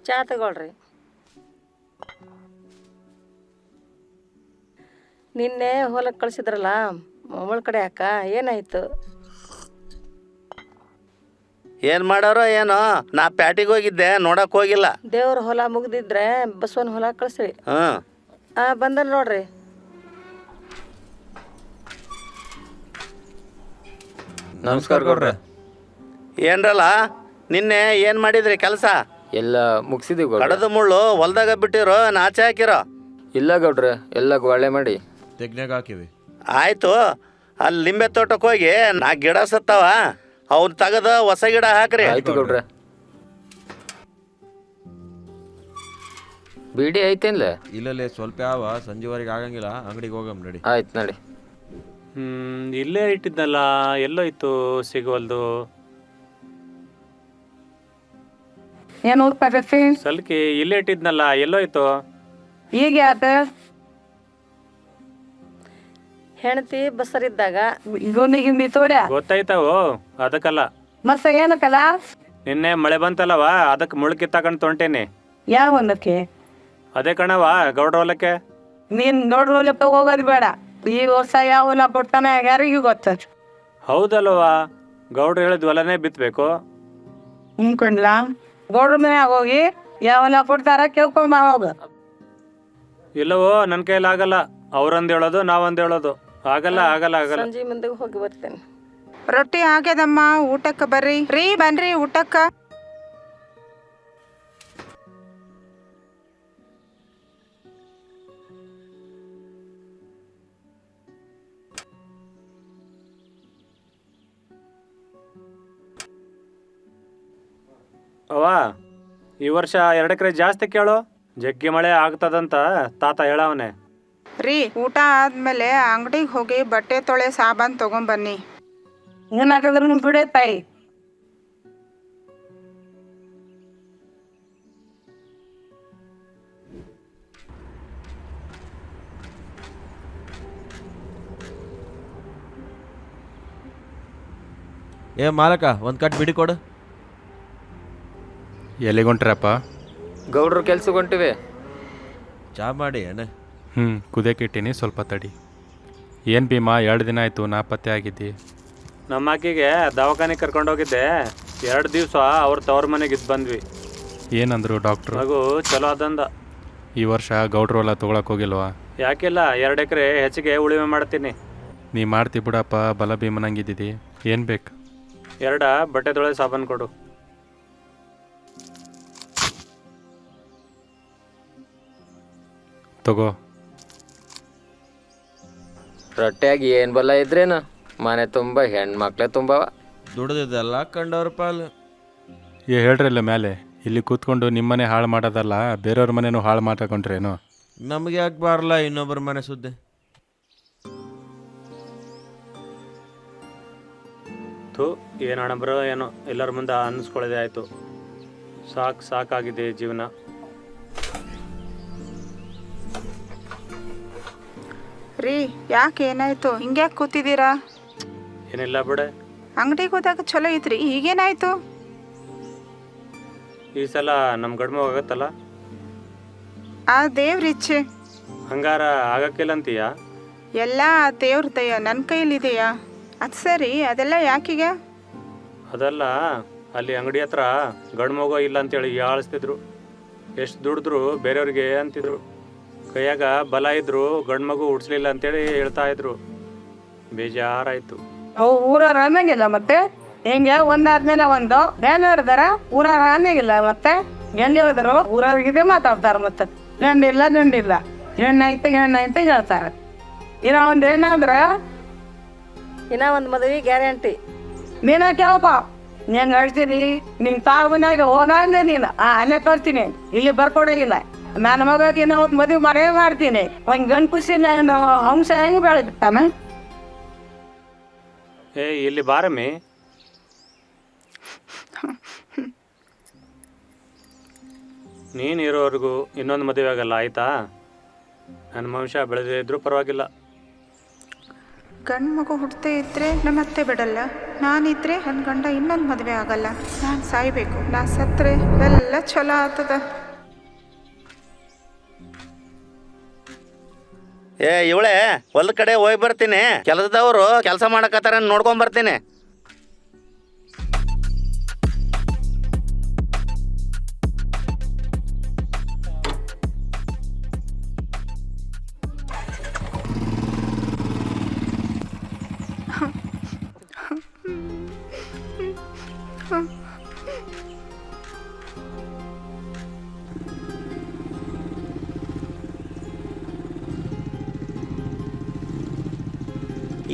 ಚಾ ತಗೊಳ್ರಿ. ನಿನ್ನೆ ಹೊಲಕ್ಕೆ ಕಳಿಸಿದ್ರಲ್ಲ ಮೊಮ್ಮಳ ಕಡೆ ಅಕ್ಕ, ಏನಾಯ್ತು? ಏನು ಮಾಡೋರೋ ಏನೋ, ನಾ ಪ್ಯಾಟಿಗೆ ಹೋಗಿದ್ದೆ, ನೋಡಕ್ಕೆ ಹೋಗಿಲ್ಲ. ದೇವ್ರ ಹೊಲ ಮುಗ್ದಿದ್ರೆ ಬಸವನ ಹೊಲ ಕಳಿಸ್ರಿ. ಬಂದಲ್ ನೋಡ್ರಿ. ನಮಸ್ಕಾರ ಗೌಡ್ರೆ. ಏನ್ರಲ್ಲ ನಿನ್ನೆ ಏನು ಮಾಡಿದ್ರಿ ಕೆಲಸ? ಎಲ್ಲ ಮುಗಿಸಿದೀವಿ ಗೌಡ್ರೆ. ಕಡದ ಮುಳ್ಳು ಹೊಲ್ದಾಗ ಬಿಟ್ಟಿರೋ ನಾಚೆ ಹಾಕಿರೋ? ಇಲ್ಲ ಗೌಡ್ರೆ, ಎಲ್ಲ ಒಳ್ಳೆ ಮಾಡಿ ತೆಗ್ನಾಗ ಹಾಕಿವಿ. ಆಯಿತು, ಅಲ್ಲಿ ಲಿಂಬೆ ತೋಟಕ್ಕೆ ಹೋಗಿ 4 ಗಿಡ ಸತ್ತಾವ, ಅವ್ನು ತೆಗೆದು ಹೊಸ ಗಿಡ ಹಾಕ್ರಿ. ಆಯ್ತು ಗೌಡ್ರೆ. ಬಿಡಿ ಐತೇನ್ಲ? ಇಲ್ಲಲ್ಲೇ ಸ್ವಲ್ಪ ಯಾವ ಸಂಜೆವರೆಗೆ ಆಗಂಗಿಲ್ಲ, ಅಂಗಡಿಗೆ ಹೋಗಮ್ ನಡಿ. ಆಯ್ತು ನಡಿ. ಇಲ್ಲೇ ಇಟ್ಟಿದ್ನಲ್ಲ, ಎಲ್ಲೋ ಇತ್ತು, ಸಿಗೋಲ್ದು. ಏನು ಉತ್ಪಾದಕಿ ಸಲ್ಕಿ ಇಲ್ಲೇ ಇಟ್ಟಿದ್ನಲ್ಲ, ಎಲ್ಲೋ ಇತ್ತು. ಈಗ ಯಾತ ಹೆಂಡತಿ ಬಸರಿದ್ದಾಗ ಗುಂಡಿ ತೋಡ್ಯ ಗೊತ್ತಾಯ್ತಾವು, ಅದಕ್ಕಲ್ಲ. ಮಸ್ತ ಏನಕ್ಕಲ್ಲ? ನಿನ್ನೆ ಮಳೆ ಬಂತಲ್ಲವ, ಅದಕ್ಕೆ ಮುಳುಕಿ ತಗೊಂಡು ತೊಂಟೇನಿ. ಯಾವ ಹೊಲಕ್ಕೆ? ಅದೇ ಕಣವ, ಗೌಡ್ರ ಹೊಲಕ್ಕೆ. ನೀನ್ ನೋಡ್ರ ಹೊಲಕ್ಕೆ ಹೋಗೋದು ಬೇಡ. ಈ ವರ್ಷ ಯಾವ ಹೊಲ ಕೊಡ್ತಾನೆ ಯಾರಿಗೂ ಗೊತ್ತ. ಹೌದಲ್ವ, ಗೌಡ್ರು ಹೇಳಿದ ಹೊಲನೇ ಬಿತ್ತಬೇಕು. ಹಿಂಕೊಂಡ್ಲ ಗೌಡ್ರ ಮನ್ಯಾಗ ಹೋಗಿ ಯಾವ ಹೊಲ ಕೊಡ್ತಾರ ಕೇಳ್ಕೊಂಡ್ ಹೋಗ. ಇಲ್ಲವೋ, ನನ್ನ ಕೈಯಲ್ಲಿ ಆಗಲ್ಲ. ಅವ್ರಂದು ಹೇಳೋದು, ನಾವೊಂದು ಹೇಳೋದು. ಆಗಲ್ಲ ಆಗಲ್ಲ ಆಗಲ್ಲ. ಸಂಜೆ ಮುಂದೆ ಹೋಗಿ ಬರ್ತೇನೆ. ರೊಟ್ಟಿ ಆಗ್ಯದಮ್ಮ, ಊಟಕ್ಕೆ ಬರ್ರಿ. ಬನ್ರಿ ಊಟಕ್ಕ. ಅವ ಈ ವರ್ಷ 2 ಎಕರೆ ಜಾಸ್ತಿ ಕೇಳು, ಜಗ್ಗಿ ಮಳೆ ಆಗ್ತದಂತ ತಾತ ಹೇಳವನೆ. ಊಟ ಆದ್ಮೇಲೆ ಅಂಗಡಿಗೆ ಹೋಗಿ ಬಟ್ಟೆ ತೊಳೆ ಸಾಬಾನ್ ತಗೊಂಬನ್ನಿ. ಏನಾಕಿದ್ರು ನಿಮ್ ಬಿಡೆ ತಾಯಿ. ಏ ಮಾಲಕ, ಒಂದು ಕಟ್ ಬಿಡಿ ಕೊಡು. ಎಲ್ಲಿಗೊಂಟ್ರಪ್ಪ? ಗೌಡ್ರು ಕೆಲ್ಸಕ್ಕೆ ಹೊಂಟಿವೆ. ಚಾ ಮಾಡಿ ಅಣ್ಣ. ಕುದಿಯಕ್ಕಿಟ್ಟಿನಿ, ಸ್ವಲ್ಪ ತಡಿ. ಏನು ಭೀಮಾ, 2 ದಿನ ಆಯಿತು ನಾಪತ್ತೆ ಆಗಿದ್ದಿ. ನಮ್ಮ ಆಕಿಗೆ ದವಾಖಾನೆ ಕರ್ಕೊಂಡೋಗಿದ್ದೆ. 2 ದಿವಸ ಅವ್ರ ತವ್ರ ಮನೆಗೆ ಇದ್ದು ಬಂದ್ವಿ. ಏನಂದ್ರು ಡಾಕ್ಟ್ರು? ಮಗು ಚಲೋ ಅದಂದ. ಈ ವರ್ಷ ಗೌಡ್ರು ಹೊಲ ತೊಗೊಳಕ್ಕೆ ಹೋಗಿಲ್ವಾ? ಯಾಕಿಲ್ಲ, 2 ಎಕರೆ ಹೆಚ್ಚಿಗೆ ಉಳಿಮೆ ಮಾಡ್ತೀನಿ. ನೀ ಮಾಡ್ತಿ ಬಿಡಪ್ಪ, ಬಲ ಭೀಮನಂಗಿದ್ದಿದ್ದಿ. ಏನು ಬೇಕು? 2 ಬಟ್ಟೆ ತೊಳೆ ಸಾಬಾನು ಕೊಡು. ತಗೋ. ರೊಟ್ಟಿಯಾಗಿ ಏನು ಬಲ್ಲ ಇದ್ರೇನು, ಮನೆ ತುಂಬ ಹೆಣ್ಮಕ್ಳೇ ತುಂಬವ. ದುಡ್ದಿದ್ದೆಲ್ಲ ಕಂಡವ್ರ ಪಾಲು. ಹೇಳ್ರಲ್ಲ ಮೇಲೆ, ಇಲ್ಲಿ ಕೂತ್ಕೊಂಡು ನಿಮ್ಮನೆ ಹಾಳು ಮಾಡೋದಲ್ಲ, ಬೇರೆಯವ್ರ ಮನೆನೂ ಹಾಳು ಮಾಡ್ಕೊಂಡ್ರೇನು? ನಮ್ಗೆ ಯಾಕೆ ಬಾರಲ್ಲ ಇನ್ನೊಬ್ಬರ ಮನೆ ಸುದ್ದಿ? ಏನು ಹಣಬ್ರೋ ಏನೋ, ಎಲ್ಲರ ಮುಂದೆ ಅನ್ನಿಸ್ಕೊಳ್ಳೋದೇ ಆಯಿತು. ಸಾಕಾಗಿದೆ ಜೀವನ. ಯಾಕೆ ಏನಾಯ್ತು? ಹಿಂಗ್ಯಾಕೆ ಕೂತಿದ್ದೀರಾ? ಏನಿಲ್ಲ ಬಿಡೆ. ಅಂಗಡಿಗೆ ಹೋದಾಗ ಚಲೋ ಐತ್ರಿ, ಈಗೇನಾಯ್ತು? ಈ ಸಲ ನಮ್ಮ ಗಡ್ಮ ಆಗತ್ತಲ್ಲ. ಆ ದೇವ್ರ ಇಚ್ಛೆ. ಹಂಗಾರ ಆಗಕ್ಕಿಲ್ಲ ಅಂತೀಯ? ಎಲ್ಲ ಆ ದೇವ್ರ ದಯ ನನ್ನ ಕೈಲಿದೆಯಾ? ಅದು ಸರಿ, ಅದೆಲ್ಲ ಯಾಕೀಗ? ಅದಲ್ಲ, ಅಲ್ಲಿ ಅಂಗಡಿ ಹತ್ರ ಗಂಡು ಮಗು ಇಲ್ಲ ಅಂತೇಳಿ ಆಳಿಸ್ತಿದ್ರು. ಎಷ್ಟು ದುಡಿದ್ರು ಬೇರೆಯವ್ರಿಗೆ ಅಂತಿದ್ರು. ಕೈಯಾಗ ಬಲ ಇದ್ರು ಗಂಡು ಮಗು ಹುಡ್ಸ್ಲಿಲ್ಲ ಅಂತೇಳಿ ಹೇಳ್ತಾ ಇದ್ರು. ಬೇಜಾರಾಯ್ತು. ಅವು ಊರವ್ರ ಅನ್ನಂಗಿಲ್ಲ ಮತ್ತೆ. ಹಿಂಗೆ ಒಂದಾದ್ಮೇಲೆ ಒಂದು ಬೇನವ್ರದಾರ, ಊರವ್ರ ಅನ್ನಂಗಿಲ್ಲ ಮತ್ತೆ. ಎಲ್ಲಿ ಹೋದ್ರು ಊರವ್ರಿಗಿದೆ ಮಾತಾಡ್ತಾರ. ಮತ್ತೆ ಗಂಡಿಲ್ಲ ಹೆಣ್ಣಾಯ್ತು ಹೇಳ್ತಾರೆ. ಇನ್ನ ಒಂದು ಏನಾದ್ರ ಇನ್ನ ಒಂದು ಮದುವೆ ಗ್ಯಾರಂಟಿ. ನೀನ ಕೇಳಪ್ಪ, ನೀನ್ ಹೇಳ್ತೀನಿ. ನಿನ್ ತಾವನಾಗ ಹೋಗಂದ್ರೆ ನೀನು ಅಲ್ಲೇ ತೋರ್ತೀನಿ, ಇಲ್ಲಿ ಬರ್ಕೊಡಂಗಿಲ್ಲ. ನನ್ನ ಮಗಾಗಿ ನಾವು ಮದುವೆ ಮರೆ ಮಾಡ್ತೀನಿ. ಒಂದು ಗಂಡು ಖುಷಿ ಅಂಶ ಹೆಂಗೆ ಬೆಳೆದಿರ್ತಾನೆ? ಇಲ್ಲಿ ಬಾರಮ್ಮಿ. ನೀನು ಇರೋವರೆಗೂ ಇನ್ನೊಂದು ಮದುವೆ ಆಗಲ್ಲ, ಆಯ್ತಾ? ನನ್ನ ವಂಶ ಬೆಳೆದೇ ಇದ್ರೂ ಪರವಾಗಿಲ್ಲ. ಗಂಡು ಮಗು ಹುಟ್ಟದೇ ಇದ್ರೆ ನಮ್ಮ ಅತ್ತೆ ಬಿಡಲ್ಲ, ನಾನಿದ್ರೆ ನನ್ನ ಗಂಡ ಇನ್ನೊಂದು ಮದುವೆ ಆಗಲ್ಲ. ನಾನು ಸಾಯ್ಬೇಕು. ನಾನು ಸತ್ರೆ ಎಲ್ಲ ಚಲೋ ಆಗ್ತದ. ಇವಳೆ ಹೊಲದ ಕಡೆ ಹೋಗಿ ಬರ್ತೀನಿ. ಕೆಲಸದವರು ಕೆಲಸ ಮಾಡಕತ್ತಾರ ನೋಡ್ಕೊಂಡ್ ಬರ್ತೀನಿ.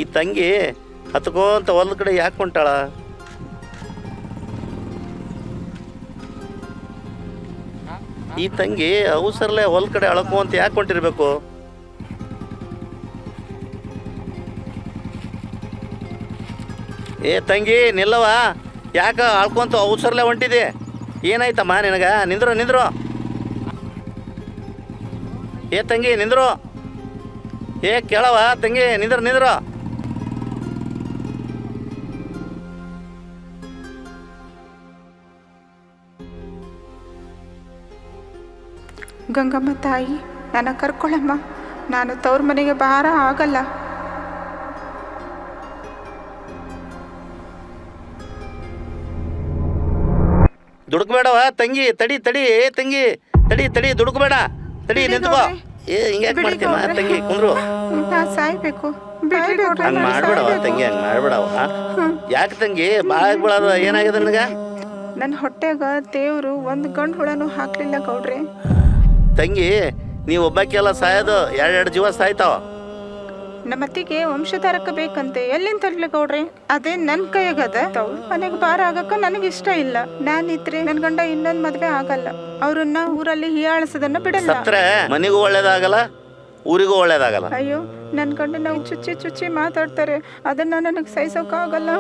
ಈ ತಂಗಿ ಹತ್ಕೋಂತ ಹೊಲದ ಕಡೆ ಯಾಕೆ ಹೊಂಟಾಳ? ಈ ತಂಗಿ ಅವಸರಲ್ಲೇ ಹೊಲದ ಕಡೆ ಅಳ್ಕೊಂತ ಯಾಕೆ ಹೊಂಟಿರ್ಬೇಕು? ತಂಗಿ ನಿಲ್ಲವ, ಯಾಕ ಅಳ್ಕೊಂತ ಅವಸರಲ್ಲೇ ಹೊಂಟಿದೆ? ಏನಾಯ್ತಮ್ಮ ನಿನಗ? ನಿಂದ್ರು. ತಂಗಿ ನಿಂದ್ರು. ಕೇಳವ ತಂಗಿ, ನಿಂದ್ರು. ಗಂಗಮ್ಮ ತಾಯಿ, ನನ್ನ ಕರ್ಕೊಳ್ಳಮ್ಮ. ನಾನು ತವ್ರ ಮನೆಗೆ ಭಾರ ಆಗಲ್ಲ. ದುಡುಕ್ಬೇಡವ ತಂಗಿ, ತಡಿ ತಂಗಿ, ತಡಿ ದುಡುಕ್ಬೇಡ, ತಡಿ ನಿಂತ್ಕೋ. ಹಿಂಗ್ಯಾಕೆ ಮಾಡ್ತೀವ ತಂಗಿ? ಕುಂದ್ರು. ನಾ ಸಾಯ್ಬೇಕು. ಹಂಗ ಮಾಡ್ಬೇಡವ ತಂಗಿ, ಹಂಗ ಮಾಡ್ಬೇಡವ. ಯಾಕೆ ತಂಗಿ ಭಾಳ ಆಗ್ಬಿಡೋದು? ಏನಾಗಿದೆ ನನಗ? ನನ್ನ ಹೊಟ್ಟೆಗ ದೇವ್ರು ಒಂದು ಗಂಡು ಹುಳನೂ ಹಾಕ್ಲಿಲ್ಲ ಗೌಡ್ರೆ. ತಂಗಿ, ನೀವು ಒಬ್ಬಾಕೆಲ್ಲ ಸಾಯೋದು 2 ಜೀವ ಸಾಯ್ತಾವ. ನಮ್ಮತ್ತಿಗೆ ವಂಶಧಾರಕ ಬೇಕಂತೆ. ಎಲ್ಲಿಂದ ತರ್ಲಿ ಗೌಡ್ರೆ? ಅದೇ ನನ್ನ ಕೈಯಾಗದ. ತವ್ರ ಮನೆಗೆ ಭಾರ ಆಗಕ್ಕ ನನಗೆ ಇಷ್ಟ ಇಲ್ಲ. ನಾನಿದ್ರೆ ನನ್ನ ಗಂಡ ಇನ್ನೊಂದು ಮದ್ವೆ ಆಗಲ್ಲ. ಅವ್ರನ್ನ ಊರಲ್ಲಿ ಹೀಯಾಳಿಸೋದನ್ನ ಬಿಡಲ್ಲ. ಸತ್ರೆ ಮನೆಗೂ ಒಳ್ಳೇದಾಗಲ್ಲ, ಊರಿಗೂ ಒಳ್ಳೇದಾಗಲ್ಲ. ಅಯ್ಯೋ, ನನ್ನ ಗಂಡ ನಾವು ಚುಚ್ಚಿ ಮಾತಾಡ್ತಾರೆ. ಅದನ್ನ ನನಗೆ ಸಹಿಸೋಕ್ಕಾಗಲ್ಲ.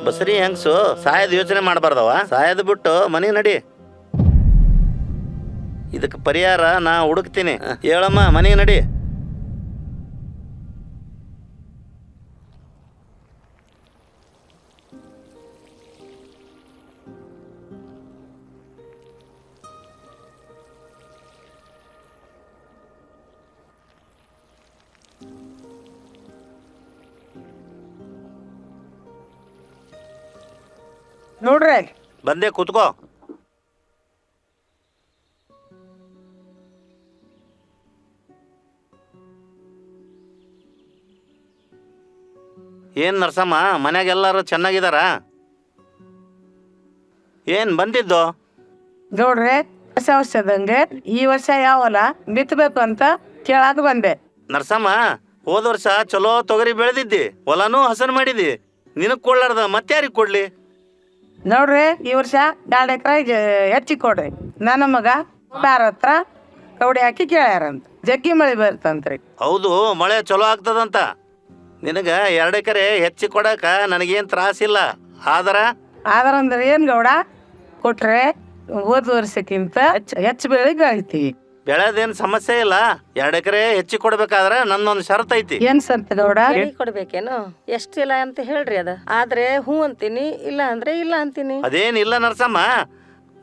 ಬಸರಿ ಹೆಂಗ್ಸು ಸಾಯದ ಯೋಚನೆ ಮಾಡಬಾರ್ದವ. ಸಾಯದ್ ಬಿಟ್ಟು ಮನೆ ನಡಿ. ಇದಕ್ಕೆ ಪರಿಹಾರ ನಾ ಹುಡುಕ್ತೀನಿ. ಹೇಳಮ್ಮ, ಮನೆ ನಡಿ. ನೋಡ್ರಿ, ಬಂದೆ, ಕೂತ್ಕೋ. ಏನ್ ನರ್ಸಮ್ಮ, ಮನ್ಯಾಗೆಲ್ಲರೂ ಚೆನ್ನಾಗಿದಾರ? ಏನ್ ಬಂದಿದ್ದು? ನೋಡ್ರಿ, ಹೊಸ ವರ್ಷದಂಗೆ ಈ ವರ್ಷ ಯಾವ ಹೊಲ ಬಿತ್ತಬೇಕು ಅಂತ ಕೇಳಾಕ ಬಂದೆ. ನರ್ಸಮ್ಮ, ಹೋದ ವರ್ಷ ಚಲೋ ತೊಗರಿ ಬೆಳೆದಿದ್ದಿ, ಹೊಲನೂ ಹಸನ್ ಮಾಡಿದಿ. ನಿನಗ್ ಕೊಡ್ಲಾರ್ದ ಮತ್ಯಾರಿಗೆ ಕೊಡ್ಲಿ? ನೋಡ್ರಿ, ಈ ವರ್ಷ 2 ಎಕರೆ ಹೆಚ್ಚಿಗೆ ಕೊಡ್ರಿ. ನನ್ನ ಮಗ ಬ್ಯಾರ ಹತ್ರ ಕೌಡಿ ಹಾಕಿ ಕೇಳ್ಯಾರಂತ. ಜಗ್ಗಿ ಮಳೆ ಬರ್ತಂತ್ರಿ. ಹೌದು, ಮಳೆ ಚಲೋ ಆಗ್ತದಂತ. ನಿನಗ 2 ಎಕರೆ ಹೆಚ್ಚಿ ಕೊಡಕ ನನಗೇನ್ ತ್ರಾಸಿಲ್ಲ. ಆದ್ರಂದ್ರೆ ಏನ್ ಗೌಡ, ಕೊಟ್ರೆ ಹೋದ ವರ್ಷಕ್ಕಿಂತ ಹೆಚ್ಚು ಬೆಳೆ ಬೆಳಿತೀವಿ. ಬೆಳೆದೇನ್ ಸಮಸ್ಯೆ ಇಲ್ಲ. 2 ಎಕರೆ ಹೆಚ್ಚಿ ಕೊಡ್ಬೇಕಾದ್ರೆ ನನ್ನೊಂದು ಷರತ್ ಐತಿ. ಏನ್ ಸಂತ ಗೌಡ? ಕೊಡ್ಬೇಕೇನು? ಎಷ್ಟಿಲ್ಲ ಅಂತ ಹೇಳ್ರಿ. ಅದ ಆದ್ರೆ ಹೂ ಅಂತೀನಿ, ಇಲ್ಲ ಅಂದ್ರೆ ಇಲ್ಲ ಅಂತೀನಿ. ಅದೇನಿಲ್ಲ ನರ್ಸಮ್ಮ,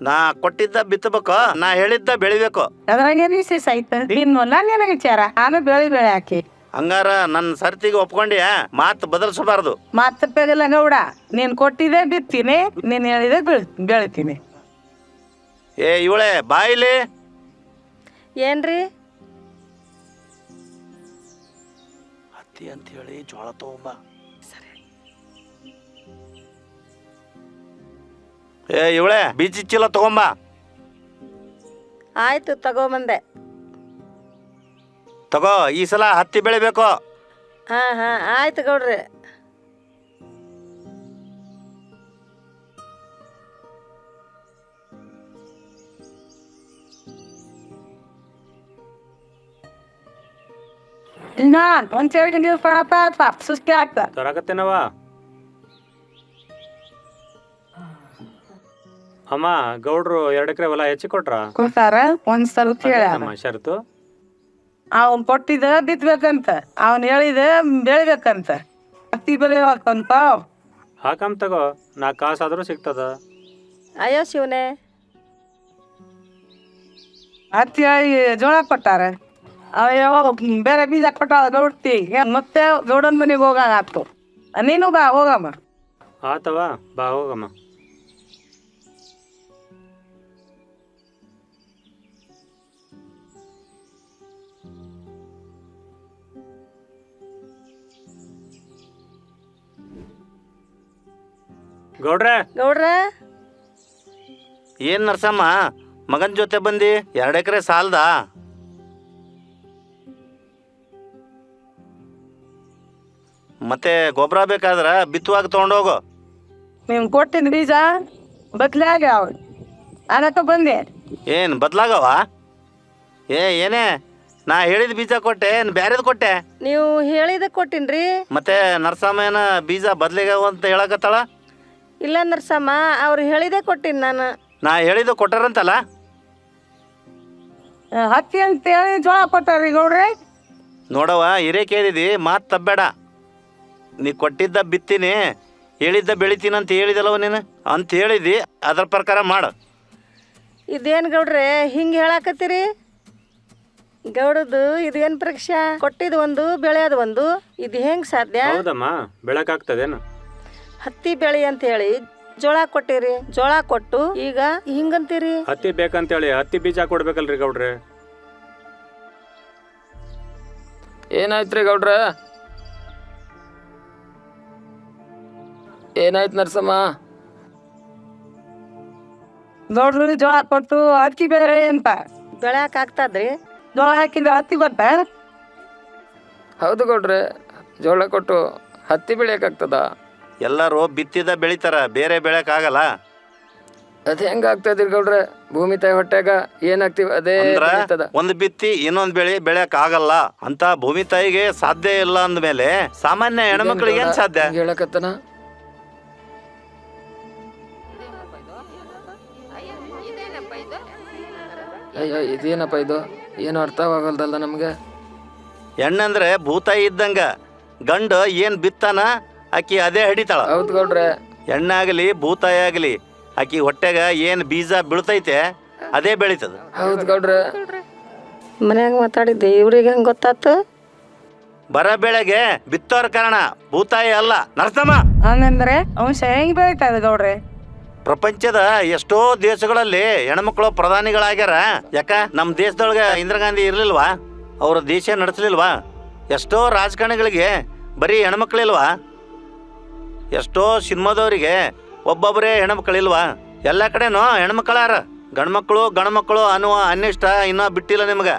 ನಾ ಕೊಟ್ಟಿದ್ದ ಬಿತ್ತಬೇಕು, ನಾ ಹೇಳಿದ್ದ ಬೆಳಿಬೇಕು. ಅದ್ರಾಗ ವಿಶೇಷ ಆಯ್ತು. ನಿನ್ ಮೊಲ್ಲ ನಿನಗೆ ವಿಚಾರ, ನಾನು ಬೆಳೆ ಹಾಕಿ. ಹಂಗಾರ ನನ್ನ ಸರ್ತಿಗೆ ಒಪ್ಕೊಂಡ್ಯಾ? ಮಾತು ಬದಲಿಸಬಾರ್ದು. ಮಾತಪ್ಪಾಗಲ್ಲ ಗೌಡ, ನೀನ್ ಕೊಟ್ಟಿದೆ ಬಿತ್ತೀನಿ, ನೀನ್ ಹೇಳಿದೆ ಬೆಳಿತೀನಿ. ಇವಳೆ ಬಾಯಿಲಿ. ಏನ್ರಿ? ಹತ್ತಿ ಅಂತ ಹೇಳಿ ಜೋಳ ತಗೊಂಬ. ಇವಳೆ ಬೀಜ ಚೀಲ ತಗೊಂಬ. ಆಯ್ತು, ತಗೋಬಂದೆ. ತಗೋ, ಈ ಸಲ ಹತ್ತಿ ಬೆಳಿಬೇಕು. ಹಾ ಆಯ್ತು ಗೌಡ್ರಿ. ಇನ್ನ ಒಂದ್ಸರಿ ನೀವು ಸುಸ್ತಿ ಆಗ್ತ ತರಾಕತ್ತೇನವ? ಅಮ್ಮ, ಗೌಡ್ರು 2 ಎಕರೆ ಹೊಲ ಹೆಚ್ಚಿ ಕೊಟ್ರ? ಕೊಡ್ತಾರ. ಒಂದ್ಸಲ ಕೇಳ ನಮ್ಮ ಷರತ್ತು ಅವ್ನ್ ಕೊಟ್ಟಿದ ಬಿತ್ಬೇಕಂತ ಅವ್ನ್ ಹೇಳಿದ ಬೆಳಿಬೇಕಂತ ಹತ್ತಿ ಬೆಳಿಬೇಕಂತ ಹಾಕಮ್ ತಗೋ 4 ಕಾಸಾದರೂ ಸಿಗ್ತದ. ಅಯ್ಯೋ ಶಿವನೇ, ಹತ್ತಿ ಜೋಳ ಕೊಟ್ಟಾರ. ಅಯ್ಯೋ ಬೇರೆ ಬೀಜ ಕೊಟ್ಟಾರ ನೋಡ್ತಿ ಮತ್ತೆ ಗೌಡನ್ ಮನೆಗೆ ಹೋಗಾತು. ನೀನು ಬಾ ಹೋಗಮ್ಮ. ಆತವ, ಬಾ ಹೋಗಮ್ಮ. ಗೌಡ್ರೆ, ಗೌಡ್ರ ಏನು ನರಸಮ್ಮ ಮಗನ ಜೊತೆ ಬಂದು 2 ಎಕರೆ ಸಾಲದ? ಮತ್ತೆ ಗೊಬ್ಬರ ಬೇಕಾದ್ರೆ ಬಿತ್ತುವಾಗ ತೊಗೊಂಡೋಗು. ನೀನ್ ಕೊಟ್ಟಿನ ಬೀಜ ಬಕ್ಲಾಗ ಅವ್ ಅದಕ್ಕೆ ಬಂದೆ. ಏನು ಬದಲಾಗವ? ಏನೇ ನಾ ಹೇಳಿದ ಬೀಜ ಕೊಟ್ಟೆ ಏನು ಬ್ಯಾರೇದು ಕೊಟ್ಟೆ? ನೀವು ಹೇಳಿದ ಕೊಟ್ಟಿನ್ರಿ. ಮತ್ತೆ ನರಸಮ್ಮ ಏನ ಬೀಜ ಬದಲಿಗಾವ ಅಂತ ಹೇಳಕತ್ತಾಳ? ಇಲ್ಲ ನರ್ಸಮ್ಮ, ಅವ್ರು ಹೇಳಿದೆ ಕೊಟ್ಟಿನಿ ನಾನು. ನಾ ಹೇಳಿದ್ದು ಕೊಟ್ಟಾರಂತಲ್ಲ? ಹತ್ತಿ ಅಂತೇಳಿ ಜೋಳ ಕೊಟ್ಟಾರಿ ಗೌಡ್ರೆ. ನೋಡವ ಹಿರೇ ಕೇಳಿದಿ ಮಾತು ತಬ್ಬೇಡ. ನೀ ಕೊಟ್ಟಿದ್ದ ಬಿತ್ತೀನಿ, ಹೇಳಿದ್ದ ಬೆಳಿತೀನಿ ಅಂತ ಹೇಳಿದಲ್ಲವ ನೀನು ಅಂತ ಹೇಳಿದಿ, ಅದ್ರ ಪ್ರಕಾರ ಮಾಡು. ಇದೇನು ಗೌಡ್ರೆ ಹಿಂಗೆ ಹೇಳಾಕತ್ತೀರಿ? ಗೌಡದು ಇದೇನು ಪರೀಕ್ಷಾ? ಕೊಟ್ಟಿದ್ದು ಒಂದು ಬೆಳೆಯೋದು ಒಂದು, ಇದು ಹೆಂಗೆ ಸಾಧ್ಯ? ಹೌದಮ್ಮ, ಬೆಳಕಾಗ್ತದೇನು? ಹತ್ತಿ ಬೆಳಿ ಅಂತ ಹೇಳಿ ಜೋಳ ಕೊಟ್ಟಿರಿ, ಜೋಳ ಕೊಟ್ಟು ಈಗ ಹಿಂಗಂತೀರಿ? ಹತ್ತಿ ಬೇಕಂತೇಳಿ ಹತ್ತಿ ಬೀಜ ಕೊಡ್ಬೇಕಲ್ರಿ ಗೌಡ್ರೆ. ಏನಾಯ್ತು ರೀ ಗೌಡ್ರ? ಏನಾಯ್ತು ನರಸಮ್ಮ? ಗೌಡ್ರು ಜೋಳ ಕೊಟ್ಟು ಹತ್ತಿ ಬೆಳೆ ಅಂತ ಬೆಳ್ಯಾಕ ಆಗ್ತದ್ರಿ? ಜೋಳ ಹಾಕಿದ್ರೆ ಹತ್ತಿ ಬರ್ತ? ಹೌದು ಗೌಡ್ರೆ, ಜೋಳ ಕೊಟ್ಟು ಹತ್ತಿ ಬೆಳೆಯೋಕ್ಕಾಗ್ತದ? ಎಲ್ಲರೂ ಬಿತ್ತಿದ ಬೆಳಿತಾರ, ಬೇರೆ ಬೆಳೆಯಕ್ಕಾಗಲ್ಲ. ಅದು ಹೆಂಗೆ ಆಗ್ತದ್ರಿ ಗೌಡ್ರೆ? ಭೂಮಿ ತಾಯಿ ಹೊಟ್ಯಾಗ ಏನಾಗ್ತೀವಿ ಅದೇ ಅಂದ್ರ ಬೆಳೀತದ. ಒಂದು ಬಿತ್ತಿ ಇನ್ನೊಂದು ಬೆಳೆ ಬೆಳೆಯಕ್ ಆಗಲ್ಲ ಅಂತ ಭೂಮಿ ತಾಯಿಗೆ ಸಾಧ್ಯ ಇಲ್ಲ ಅಂದ್ಮೇಲೆ ಸಾಮಾನ್ಯ ಹೆಣ್ಮಕ್ಳಿಗೆ ಏನ್ ಸಾಧ್ಯ? ಹೇಳಕತ್ತನ ಅಯ್ಯೋ ಇದೇನಪ್ಪ ಇದು? ಏನು ಅರ್ಥವಾಗಲ್ದಲ್ಲ ನಮ್ಗೆ. ಹೆಣ್ಣಂದ್ರೆ ಭೂತಾಯಿ ಇದ್ದಂಗ, ಗಂಡು ಏನ್ ಬಿತ್ತಾನ ಆಕಿ ಅದೇ ಹಿಡಿತಾಳ. ಹೌದು ಗೌಡ್ರೆ. ಹೆಣ್ಣಾಗಲಿ ಭೂತಾಯಿ ಆಗಲಿ ಆಕಿ ಹೊಟ್ಟೆಗ ಏನ್ ಬೀಜ ಬೀಳ್ತೈತೆ ಅದೇ ಬೆಳಿತದ. ಹೌದು ಗೌಡ್ರೆ. ಮನ್ಯಾಗ ಮಾತಾಡಿದ್ದೆ, ಇವ್ರಿಗೆ ಹೆಂಗೆ ಗೊತ್ತಾತು? ಬರ ಬೆಳೆಗೆ ಬಿತ್ತೋರ್ ಕಾರಣ ಭೂತಾಯಿ ಅಲ್ಲ ನರಸಮ್ಮ. ಹಂಗಂದ್ರೆ ಅಂಶ ಹೆಂಗ್ ಬೆಳಿತಾ ಇದೆ ಗೌಡ್ರೆ? ಪ್ರಪಂಚದ ಎಷ್ಟೋ ದೇಶಗಳಲ್ಲಿ ಹೆಣ್ಮಕ್ಳು ಪ್ರಧಾನಿಗಳಾಗ್ಯಾರ. ಯಾಕ ನಮ್ಮ ದೇಶದೊಳಗೆ ಇಂದಿರಾ ಗಾಂಧಿ ಇರ್ಲಿಲ್ವಾ? ಅವ್ರ ದೇಶ ನಡೆಸಲಿಲ್ವಾ? ಎಷ್ಟೋ ರಾಜಕಾರಣಿಗಳಿಗೆ ಬರೀ ಹೆಣ್ಮಕ್ಳಿಲ್ವಾ? ಎಷ್ಟೋ ಸಿನಿಮಾದವರಿಗೆ ಒಬ್ಬೊಬ್ಬರೇ ಹೆಣ್ಮಕ್ಳಿಲ್ವಾ? ಎಲ್ಲ ಕಡೆನೂ ಹೆಣ್ಮಕ್ಳಾರ. ಗಂಡ್ಮಕ್ಳು ಅನ್ನುವ ಅನಿಷ್ಟ ಇನ್ನೂ ಬಿಟ್ಟಿಲ್ಲ ನಿಮ್ಗೆ.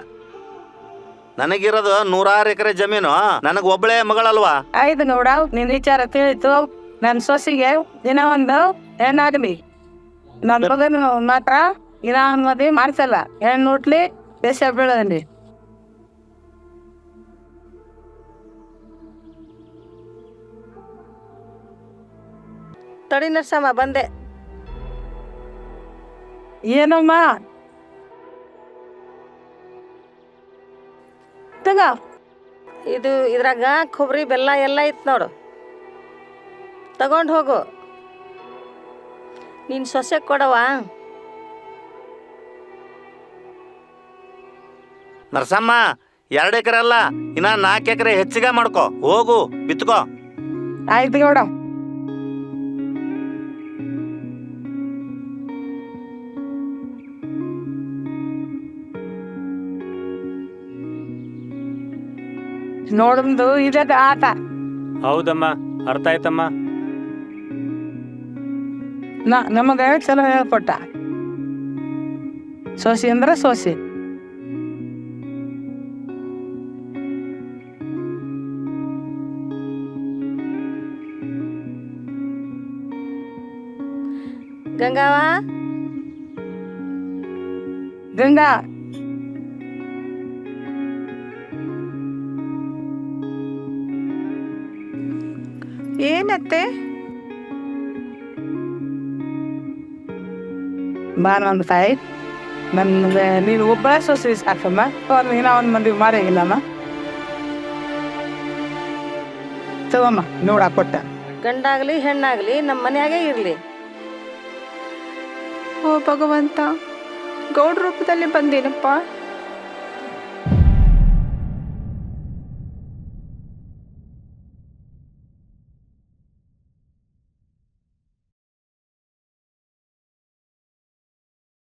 ನನಗಿರೋದು 106 ಎಕರೆ ಜಮೀನು, ನನಗೆ ಒಬ್ಬಳೇ ಮಗಳಲ್ವಾ? ಆಯ್ತು ನೋಡ, ನಿನ್ ವಿಚಾರ ತಿಳಿತು. ನನ್ನ ಸೊಸಿಗೆ ದಿನ ಒಂದು ಹೆಣ್ಣಾಗಲಿ, ನನ್ನ ಮಗನ ಮಾತ್ರ ದಿನ ಒಂದು ಮದುವೆ ಮಾಡ್ಸಲ್ಲ. ಹೆಣ್ಣು ಹುಟ್ಲಿ, ದೇಶ ಬೀಳಲಿ. ತಡಿ ನರ್ಸಮ್ಮ, ಬಂದೆ. ಏನಮ್ಮ ತಗ, ಇದು ಇದ್ರಾಗ ಕೊಬ್ಬರಿ ಬೆಲ್ಲ ಎಲ್ಲ ಇತ್ತು ನೋಡು, ತಗೊಂಡು ಹೋಗು. ನೀನು ಸೊಸೆ ಕೊಡವ. ನರಸಮ್ಮ 2 ಎಕರೆ ಅಲ್ಲ, ಇನ್ನ 4 ಎಕರೆ ಹೆಚ್ಚಿಗೆ ಮಾಡ್ಕೊ, ಹೋಗು ಬಿತ್ಕೋ. ಆಯ್ತು ಗೌಡ. ನೋಡಮ್ದು ಇದ ಆಟ. ಹೌದಮ್ಮ, ಅರ್ಥ ಆಯ್ತಮ್ಮ. ನಮಗ ಚಲೋ ಹೇಳ್ಕೊಟ್ಟ. ಸೋಸಿ ಅಂದ್ರೆ ಸೋಸಿ. ಗಂಗಾವ, ಗಂಗಾ, ಏನತ್ತೆ? ಬಾ ನನ್ನ ತಾಯಿ. ನನ್ಗೆ ನೀನು ಒಬ್ಬಳೇ ಸೊಸಿ ಸಾಕಮ್ಮ ನೀನು ಅವನ ಮದುವೆ ಮಾಡಿಲ್ಲಮ್ಮ ತಗೊಮ್ಮ ನೋಡಾಕ್ ಕೊಟ್ಟ ಗಂಡಾಗಲಿ ಹೆಣ್ಣಾಗಲಿ ನಮ್ಮ ಮನ್ಯಾಗೆ ಇರಲಿ. ಓ ಭಗವಂತ, ಗೌಡ ರೂಪದಲ್ಲಿ ಬಂದೇನಪ್ಪ.